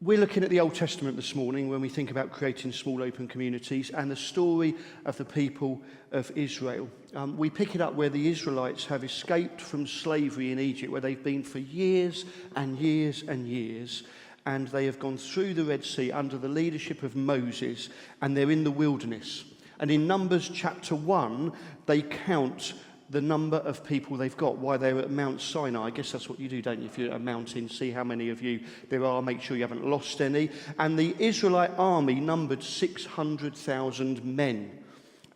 We're looking at the Old Testament this morning when we think about creating small open communities and the story of the people of Israel. We pick it up where the Israelites have escaped from slavery in Egypt, where they've been for years and years and years, and they have gone through the Red Sea under the leadership of Moses, and they're in the wilderness. And in Numbers chapter 1, they count the number of people they've got while they're at Mount Sinai. I guess that's what you do, don't you? If you're at a mountain, see how many of you there are, make sure you haven't lost any. And the Israelite army numbered 600,000 men.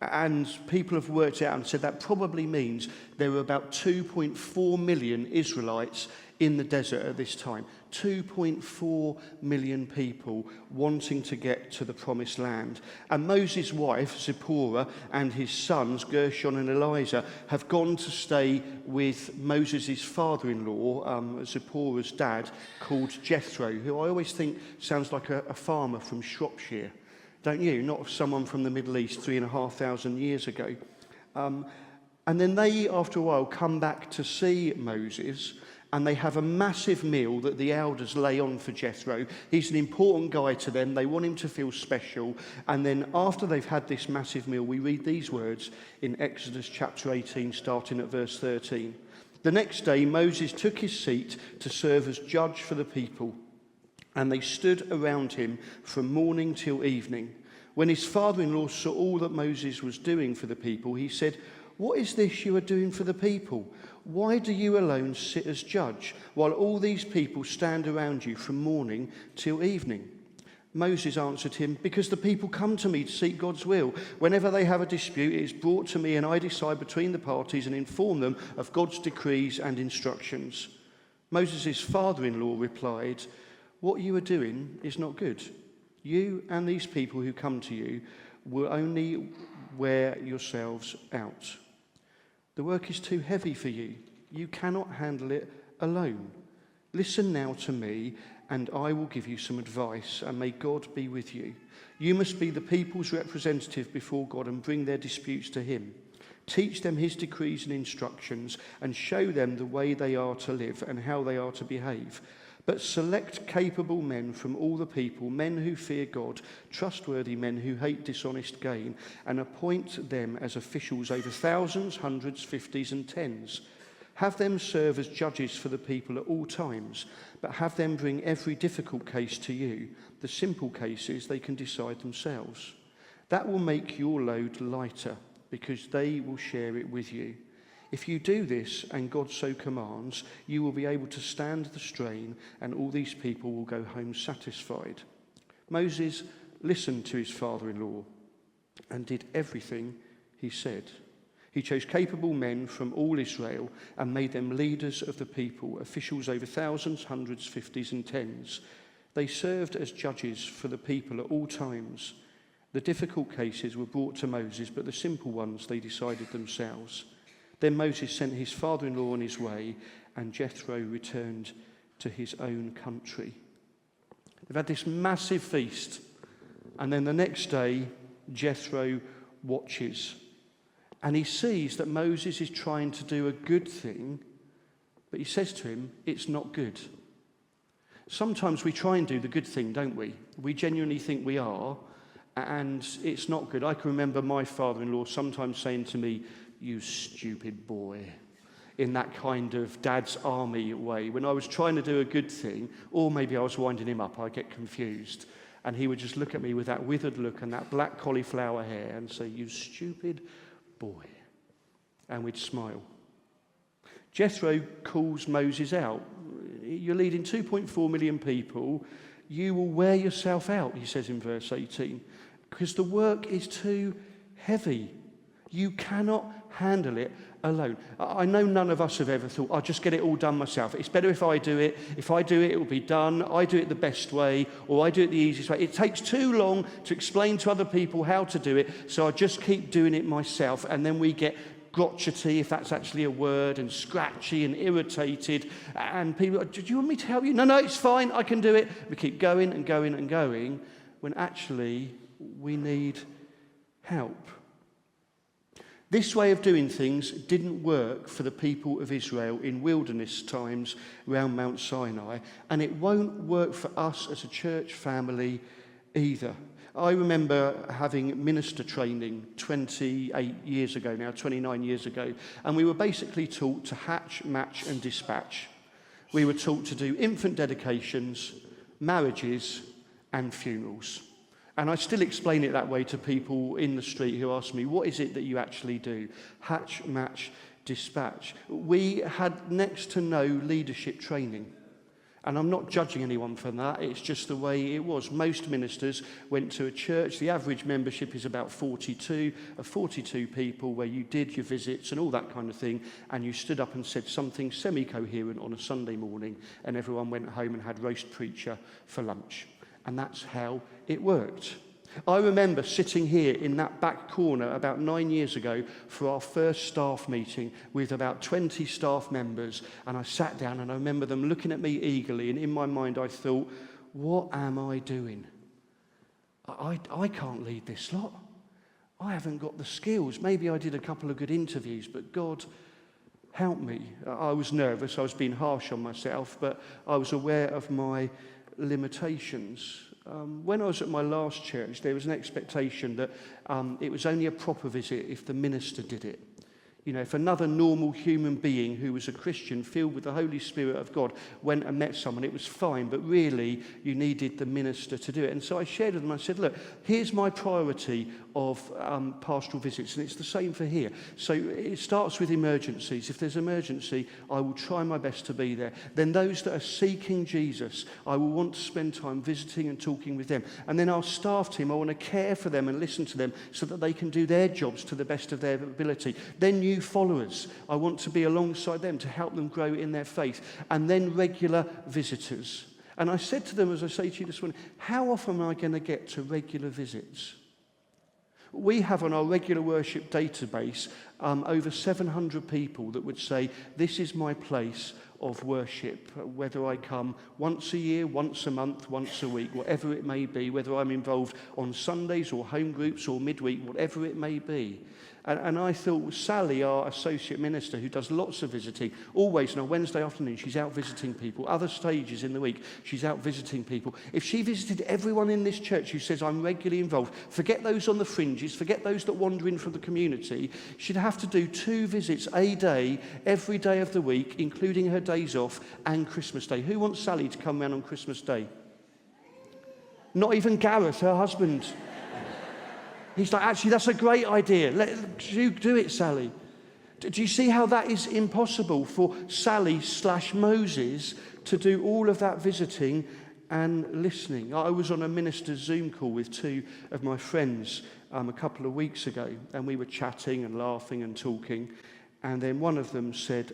And people have worked out and said that probably means there were about 2.4 million Israelites in the desert at this time. 2.4 million people wanting to get to the promised land. And Moses' wife, Zipporah, and his sons, Gershon and Eliza, have gone to stay with Moses' father-in-law, Zipporah's dad, called Jethro, who I always think sounds like a farmer from Shropshire. Don't you? Not someone from the Middle East 3,500 years ago. And then they, after a while, come back to see Moses, and they have a massive meal that the elders lay on for Jethro. He's an important guy to them. They want him to feel special. And then after they've had this massive meal, we read these words in Exodus chapter 18, starting at verse 13. The next day, Moses took his seat to serve as judge for the people, and they stood around him from morning till evening. When his father-in-law saw all that Moses was doing for the people, he said, "What is this you are doing for the people? Why do you alone sit as judge, while all these people stand around you from morning till evening?" Moses answered him, "Because the people come to me to seek God's will. Whenever they have a dispute, it is brought to me, and I decide between the parties and inform them of God's decrees and instructions." Moses' father-in-law replied, "What you are doing is not good. You and these people who come to you will only wear yourselves out. The work is too heavy for you. You cannot handle it alone. Listen now to me, and I will give you some advice, and may God be with you. You must be the people's representative before God and bring their disputes to him. Teach them his decrees and instructions, and show them the way they are to live and how they are to behave. But select capable men from all the people, men who fear God, trustworthy men who hate dishonest gain, and appoint them as officials over thousands, hundreds, fifties, and tens. Have them serve as judges for the people at all times, but have them bring every difficult case to you. The simple cases they can decide themselves. That will make your load lighter, because they will share it with you. If you do this, and God so commands, you will be able to stand the strain, and all these people will go home satisfied." Moses listened to his father-in-law and did everything he said. He chose capable men from all Israel and made them leaders of the people, officials over thousands, hundreds, fifties, and tens. They served as judges for the people at all times. The difficult cases were brought to Moses, but the simple ones they decided themselves. Then Moses sent his father-in-law on his way, and Jethro returned to his own country. They've had this massive feast, and then the next day, Jethro watches, and he sees that Moses is trying to do a good thing, but he says to him, "It's not good." Sometimes we try and do the good thing, don't we? We genuinely think we are, and it's not good. I can remember my father-in-law sometimes saying to me, "You stupid boy," in that kind of dad's army way. When I was trying to do a good thing, or maybe I was winding him up, I get confused. And he would just look at me with that withered look and that black cauliflower hair and say, "You stupid boy." And we'd smile. Jethro calls Moses out. "You're leading 2.4 million people. You will wear yourself out," he says in verse 18, "because the work is too heavy. You cannot handle it alone." I know none of us have ever thought, "I'll just get it all done myself. It's better if I do it. If I do it, it will be done. I do it the best way, or I do it the easiest way. It takes too long to explain to other people how to do it, so I just keep doing it myself." And then we get crotchety, if that's actually a word, and scratchy and irritated. And people, "Do you want me to help you?" No, it's fine. I can do it. We keep going and going and going, when actually we need help. This way of doing things didn't work for the people of Israel in wilderness times around Mount Sinai, and it won't work for us as a church family either. I remember having minister training 28 years ago now, 29 years ago, and we were basically taught to hatch, match and dispatch. We were taught to do infant dedications, marriages and funerals. And I still explain it that way to people in the street who ask me, what is it that you actually do? Hatch, match, dispatch. We had next to no leadership training. And I'm not judging anyone for that, it's just the way it was. Most ministers went to a church, the average membership is about 42 people, where you did your visits and all that kind of thing, and you stood up and said something semi-coherent on a Sunday morning, and everyone went home and had roast preacher for lunch. And that's how it worked. I remember sitting here in that back corner about 9 years ago for our first staff meeting with about 20 staff members, and I sat down and I remember them looking at me eagerly, and in my mind I thought, what am I doing? I can't lead this lot. I haven't got the skills. Maybe I did a couple of good interviews, but God, help me. I was nervous, I was being harsh on myself, but I was aware of my limitations. When I was at my last church, there was an expectation that it was only a proper visit if the minister did it. You know, if another normal human being who was a Christian, filled with the Holy Spirit of God, went and met someone, it was fine, but really you needed the minister to do it. And so I shared with them, I said, look, here's my priority of pastoral visits, and it's the same for here. So it starts with emergencies. If there's emergency, I will try my best to be there. Then those that are seeking Jesus, I will want to spend time visiting and talking with them. And then our staff team, I want to care for them and listen to them so that they can do their jobs to the best of their ability. Then new followers, I want to be alongside them to help them grow in their faith. And then regular visitors. And I said to them, as I say to you this morning, how often am I going to get to regular visits? We have on our regular worship database over 700 people that would say, this is my place of worship, whether I come once a year, once a month, once a week, whatever it may be, whether I'm involved on Sundays or home groups or midweek, whatever it may be. And I thought, Sally, our associate minister, who does lots of visiting, always on a Wednesday afternoon, she's out visiting people. Other stages in the week, she's out visiting people. If she visited everyone in this church who says, I'm regularly involved, forget those on the fringes, forget those that wander in from the community, she'd have to do 2 visits a day, every day of the week, including her days off and Christmas Day. Who wants Sally to come round on Christmas Day? Not even Gareth, her husband. He's like, actually, that's a great idea. Let you do it, Sally. Do you see how that is impossible for Sally/Moses to do all of that visiting and listening? I was on a minister's Zoom call with 2 of my friends a couple of weeks ago, and we were chatting and laughing and talking, and then one of them said,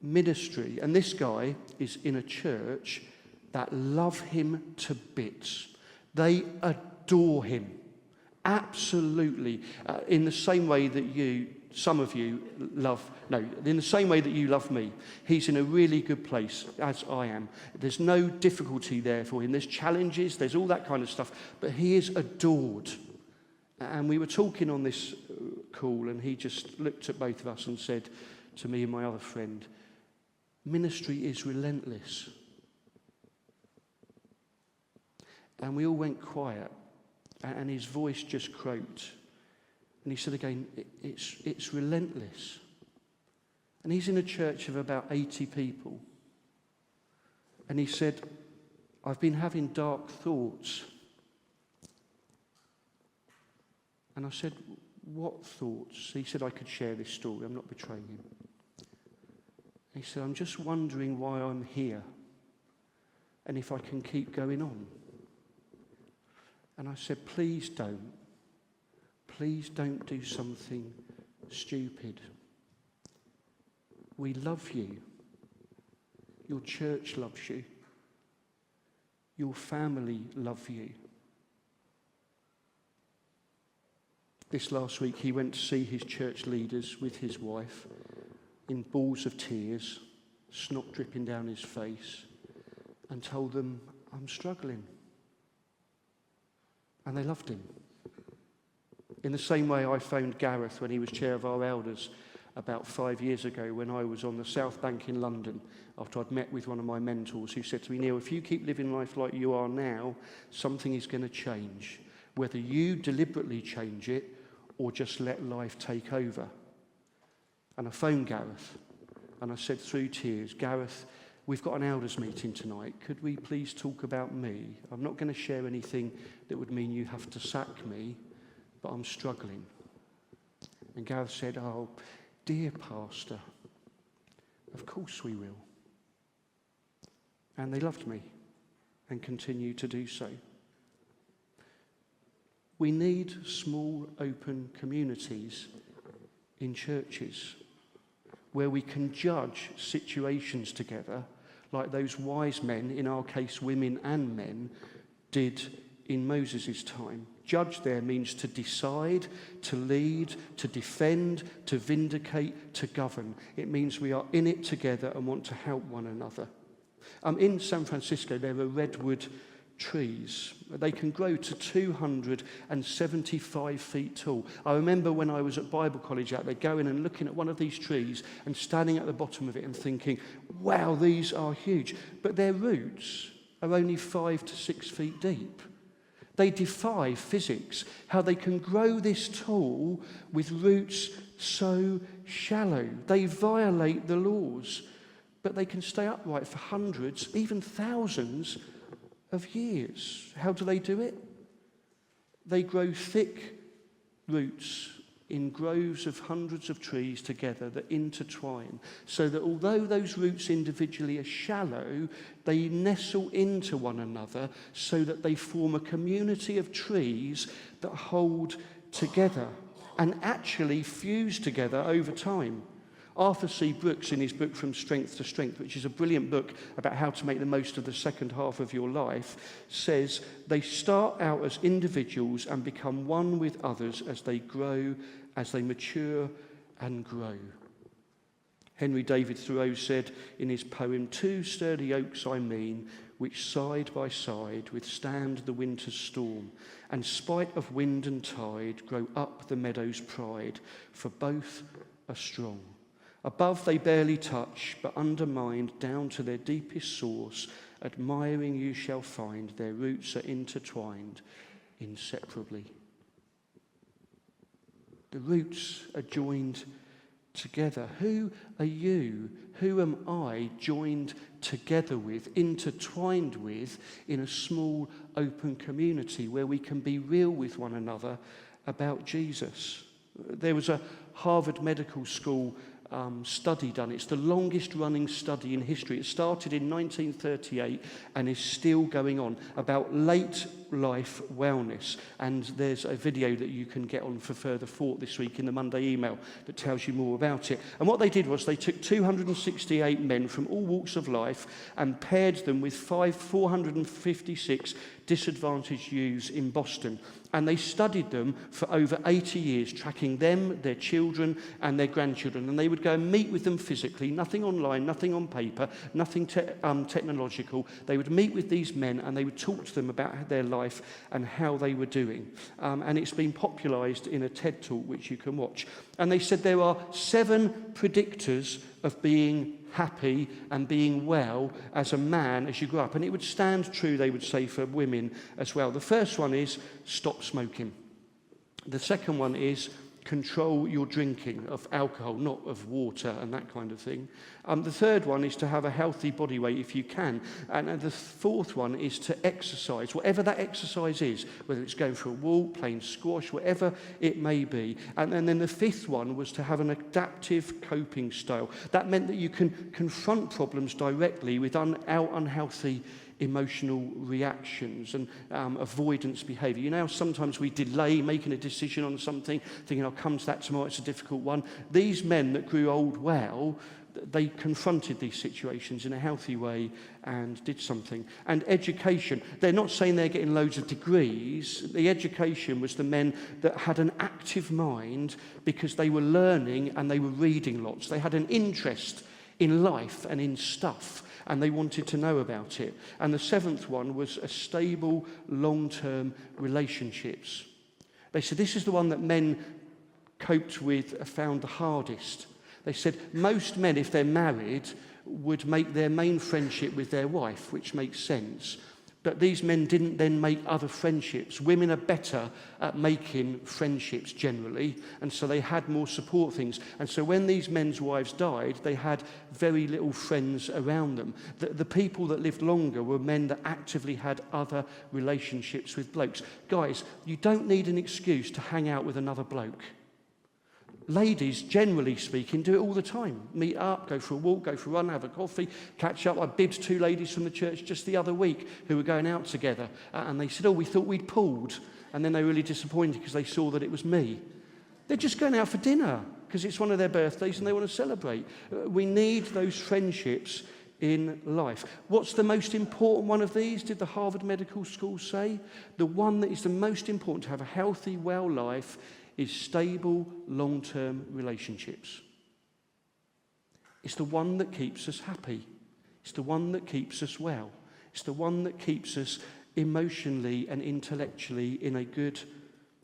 ministry, and this guy is in a church that love him to bits. They adore him, absolutely, in the same way that in the same way that you love me. He's in a really good place, as I am. There's no difficulty there for him. There's challenges, there's all that kind of stuff, but he is adored. And we were talking on this call, and he just looked at both of us and said to me and my other friend, ministry is relentless. And we all went quiet, and his voice just croaked. And he said again, it's relentless. And he's in a church of about 80 people. And he said, I've been having dark thoughts. And I said, what thoughts? He said I could share this story. I'm not betraying him. He said, I'm just wondering why I'm here and if I can keep going on. And I said, please don't. Please don't do something stupid. We love you. Your church loves you. Your family love you. This last week, he went to see his church leaders with his wife in balls of tears, snot dripping down his face, and told them, I'm struggling. And they loved him. In the same way I phoned Gareth when he was chair of our elders about 5 years ago when I was on the South Bank in London after I'd met with one of my mentors who said to me, Neil, if you keep living life like you are now, something is going to change, whether you deliberately change it or just let life take over. And I phoned Gareth and I said through tears, Gareth, we've got an elders meeting tonight. Could we please talk about me? I'm not going to share anything that would mean you have to sack me, but I'm struggling. And Gareth said, oh, dear pastor, of course we will. And they loved me and continue to do so. We need small, open communities in churches where we can judge situations together like those wise men, in our case women and men, did in Moses' time. Judge there means to decide, to lead, to defend, to vindicate, to govern. It means we are in it together and want to help one another. In San Francisco, there are redwood trees. They can grow to 275 feet tall. I remember when I was at Bible college out there going and looking at one of these trees and standing at the bottom of it and thinking, wow, these are huge. But their roots are only 5 to 6 feet deep. They defy physics, how they can grow this tall with roots so shallow. They violate the laws, but they can stay upright for hundreds, even thousands of years. How do they do it? They grow thick roots in groves of hundreds of trees together that intertwine, so that although those roots individually are shallow, they nestle into one another so that they form a community of trees that hold together and actually fuse together over time. Arthur C. Brooks, in his book From Strength to Strength, which is a brilliant book about how to make the most of the second half of your life, says they start out as individuals and become one with others as they grow, as they mature and grow. Henry David Thoreau said in his poem, 2 sturdy oaks I mean, which side by side withstand the winter's storm, and spite of wind and tide grow up the meadow's pride, for both are strong. Above they barely touch, but undermined down to their deepest source, admiring you shall find their roots are intertwined inseparably. The roots are joined together. Who are you? Who am I joined together with, intertwined with, in a small, open community where we can be real with one another about Jesus? There was a Harvard Medical School study done. It's the longest running study in history. It started in 1938 and is still going on, about late life wellness. And there's a video that you can get on for further thought this week in the Monday email that tells you more about it. And what they did was they took 268 men from all walks of life and paired them with 456 disadvantaged youths in Boston. And they studied them for over 80 years, tracking them, their children, and their grandchildren. And they would go and meet with them physically, nothing online, nothing on paper, nothing technological. They would meet with these men and they would talk to them about their life and how they were doing. And it's been popularised in a TED talk, which you can watch. And they said there are 7 predictors of being happy and being well as a man as you grow up. And it would stand true, they would say, for women as well. The first one is stop smoking. The second one is control your drinking of alcohol, not of water and that kind of thing. The third one is to have a healthy body weight if you can. And the fourth one is to exercise, whatever that exercise is, whether it's going for a walk, playing squash, whatever it may be. And then the fifth one was to have an adaptive coping style. That meant that you can confront problems directly without unhealthy emotional reactions and avoidance behaviour. You know, sometimes we delay making a decision on something, thinking, I'll come to that tomorrow, it's a difficult one. These men that grew old well, they confronted these situations in a healthy way and did something. And education, they're not saying they're getting loads of degrees. The education was the men that had an active mind because they were learning and they were reading lots. They had an interest in life and in stuff, and they wanted to know about it. And the seventh one was a stable, long-term relationships. They said this is the one that men coped with, found the hardest. They said most men, if they're married, would make their main friendship with their wife, which makes sense. But these men didn't then make other friendships. Women are better at making friendships generally, and so they had more support things. And so when these men's wives died, they had very little friends around them. The people that lived longer were men that actively had other relationships with blokes. Guys, you don't need an excuse to hang out with another bloke. Ladies, generally speaking, do it all the time. Meet up, go for a walk, go for a run, have a coffee, catch up. I bibbed 2 ladies from the church just the other week who were going out together. And they said, we thought we'd pulled. And then they were really disappointed because they saw that it was me. They're just going out for dinner because it's one of their birthdays and they want to celebrate. We need those friendships in life. What's the most important one of these, did the Harvard Medical School say? The one that is the most important to have a healthy, well life is stable, long-term relationships. It's the one that keeps us happy. It's the one that keeps us well. It's the one that keeps us emotionally and intellectually in a good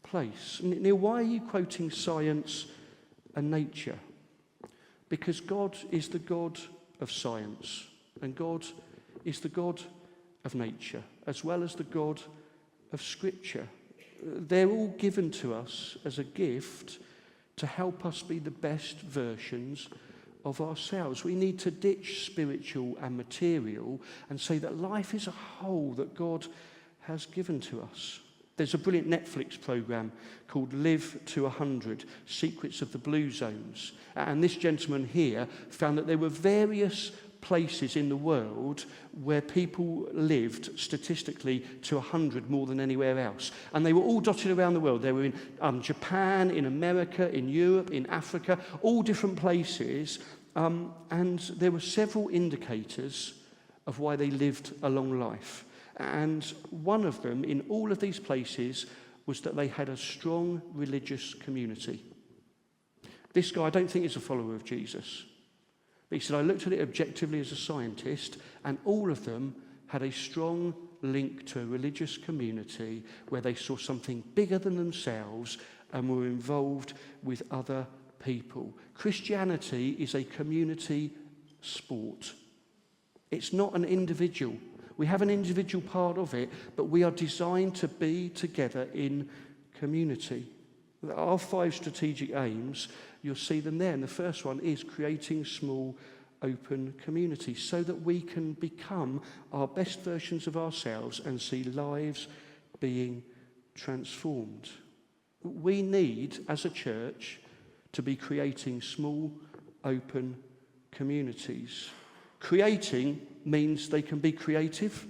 place. Neil, why are you quoting science and nature? Because God is the God of science, and God is the God of nature, as well as the God of Scripture. They're all given to us as a gift to help us be the best versions of ourselves. We need to ditch spiritual and material and say that life is a whole that God has given to us. There's a brilliant Netflix program called Live to 100, Secrets of the Blue Zones. And this gentleman here found that there were various places in the world where people lived statistically to 100 more than anywhere else. And they were all dotted around the world. They were in Japan, in America, in Europe, in Africa, all different places. And there were several indicators of why they lived a long life. And one of them in all of these places was that they had a strong religious community. This guy I don't think is a follower of Jesus. He said, I looked at it objectively as a scientist, and all of them had a strong link to a religious community where they saw something bigger than themselves and were involved with other people. Christianity is a community sport. It's not an individual. We have an individual part of it, but we are designed to be together in community. Our 5 strategic aims, you'll see them there. And the first one is creating small, open communities so that we can become our best versions of ourselves and see lives being transformed. We need, as a church, to be creating small, open communities. Creating means they can be creative,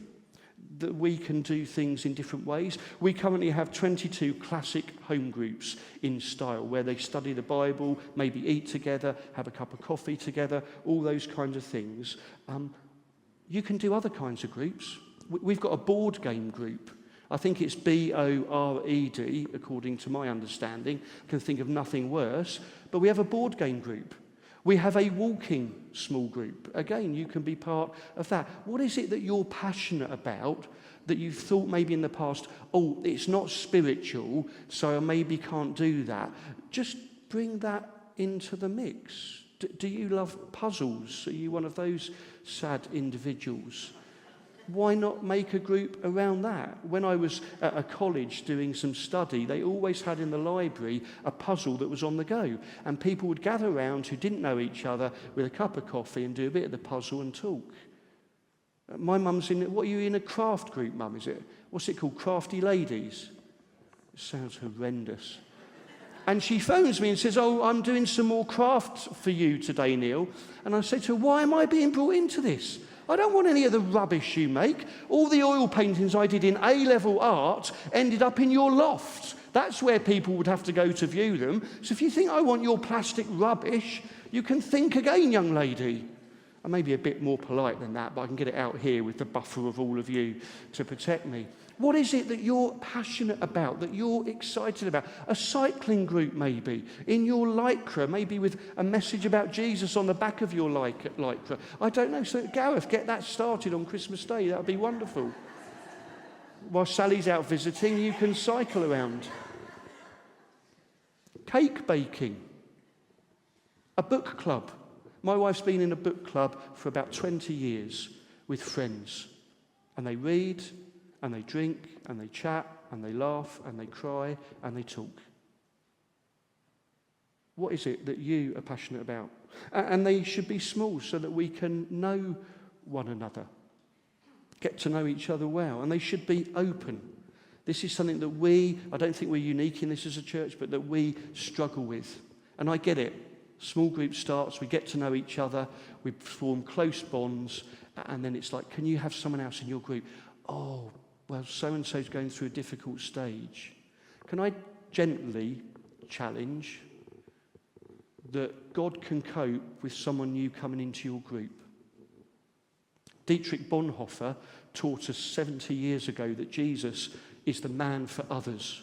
that we can do things in different ways. We currently have 22 classic home groups in style where they study the Bible, maybe eat together, have a cup of coffee together, all those kinds of things. You can do other kinds of groups. We've got a board game group. I think it's BORED, according to my understanding. I can think of nothing worse. But we have a board game group. We have a walking small group. Again, you can be part of that. What is it that you're passionate about that you've thought maybe in the past, it's not spiritual, so I maybe can't do that? Just bring that into the mix. Do you love puzzles? Are you one of those sad individuals? Why not make a group around that? When I was at a college doing some study, they always had in the library a puzzle that was on the go. And people would gather around who didn't know each other with a cup of coffee and do a bit of the puzzle and talk. My mum's what are you in a craft group, Mum, is it? What's it called? Crafty Ladies? It sounds horrendous. And she phones me and says, I'm doing some more craft for you today, Neil. And I say to her, why am I being brought into this? I don't want any of the rubbish you make. All the oil paintings I did in A-level art ended up in your loft. That's where people would have to go to view them. So if you think I want your plastic rubbish, you can think again, young lady. I may be a bit more polite than that, but I can get it out here with the buffer of all of you to protect me. What is it that you're passionate about, that you're excited about? A cycling group, maybe, in your lycra, maybe with a message about Jesus on the back of your lycra. I don't know. So, Gareth, get that started on Christmas Day. That would be wonderful. While Sally's out visiting, you can cycle around. cake baking, a book club. My wife's been in a book club for about 20 years with friends. And they read, and they drink, and they chat, and they laugh, and they cry, and they talk. What is it that you are passionate about? And they should be small so that we can know one another, get to know each other well, and they should be open. This is something that I don't think we're unique in this as a church, but that we struggle with. And I get it. Small group starts, we get to know each other, we form close bonds, and then it's like, can you have someone else in your group? Oh, well, so-and-so's going through a difficult stage. Can I gently challenge that God can cope with someone new coming into your group? Dietrich Bonhoeffer taught us 70 years ago that Jesus is the man for others,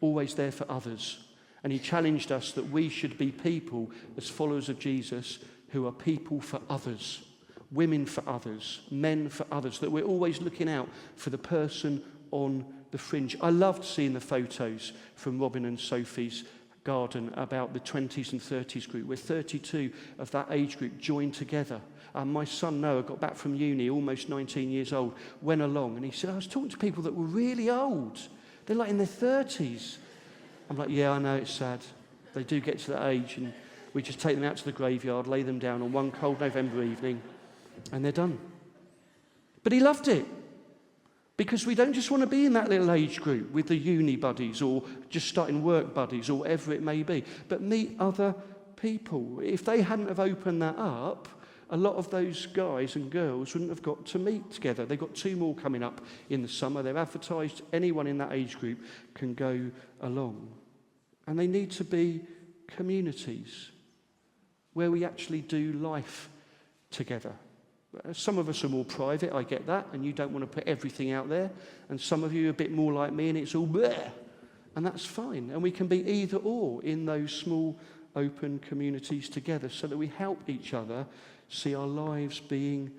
always there for others. And he challenged us that we should be people, as followers of Jesus, who are people for others, women for others, men for others, that we're always looking out for the person on the fringe. I loved seeing the photos from Robin and Sophie's garden about the 20s and 30s group, where 32 of that age group joined together. My son Noah got back from uni, almost 19 years old, went along, and he said, I was talking to people that were really old. They're like in their 30s. I'm like, yeah, I know, it's sad. They do get to that age, and we just take them out to the graveyard, lay them down on one cold November evening, and they're done. But he loved it, because we don't just want to be in that little age group with the uni buddies or just starting work buddies or whatever it may be, but meet other people. If they hadn't have opened that up, a lot of those guys and girls wouldn't have got to meet together. They've got 2 more coming up in the summer. They've advertised anyone in that age group can go along. And they need to be communities where we actually do life together. Some of us are more private, I get that, and you don't want to put everything out there. And some of you are a bit more like me, and it's all bleh. And that's fine. And we can be either or in those small, open communities together so that we help each other see our lives being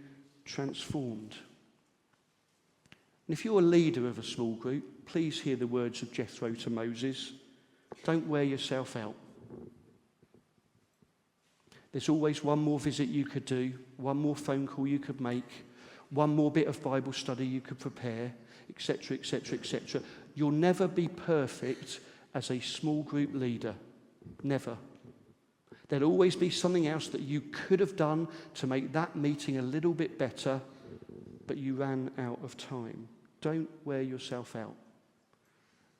transformed. And if you're a leader of a small group, please hear the words of Jethro to Moses. Don't wear yourself out. There's always one more visit you could do, one more phone call you could make, one more bit of Bible study you could prepare, etc., etc., etc. You'll never be perfect as a small group leader. Never. There'll always be something else that you could have done to make that meeting a little bit better, but you ran out of time. Don't wear yourself out,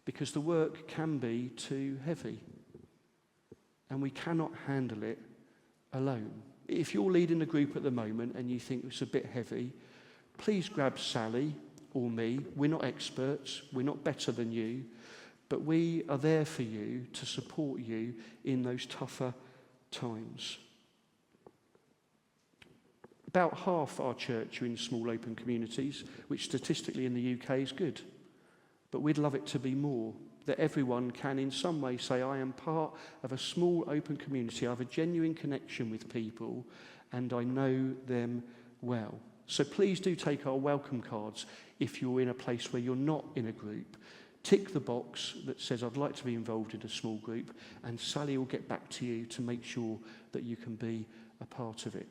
because the work can be too heavy, and we cannot handle it alone. If you're leading a group at the moment and you think it's a bit heavy, please grab Sally or me. We're not experts, we're not better than you, but we are there for you to support you in those tougher times. About half our church are in small open communities, which statistically in the UK is good. But we'd love it to be more, that everyone can in some way say, I am part of a small open community, I have a genuine connection with people, and I know them well. So please do take our welcome cards if you're in a place where you're not in a group. Tick the box that says, I'd like to be involved in a small group, and Sally will get back to you to make sure that you can be a part of it.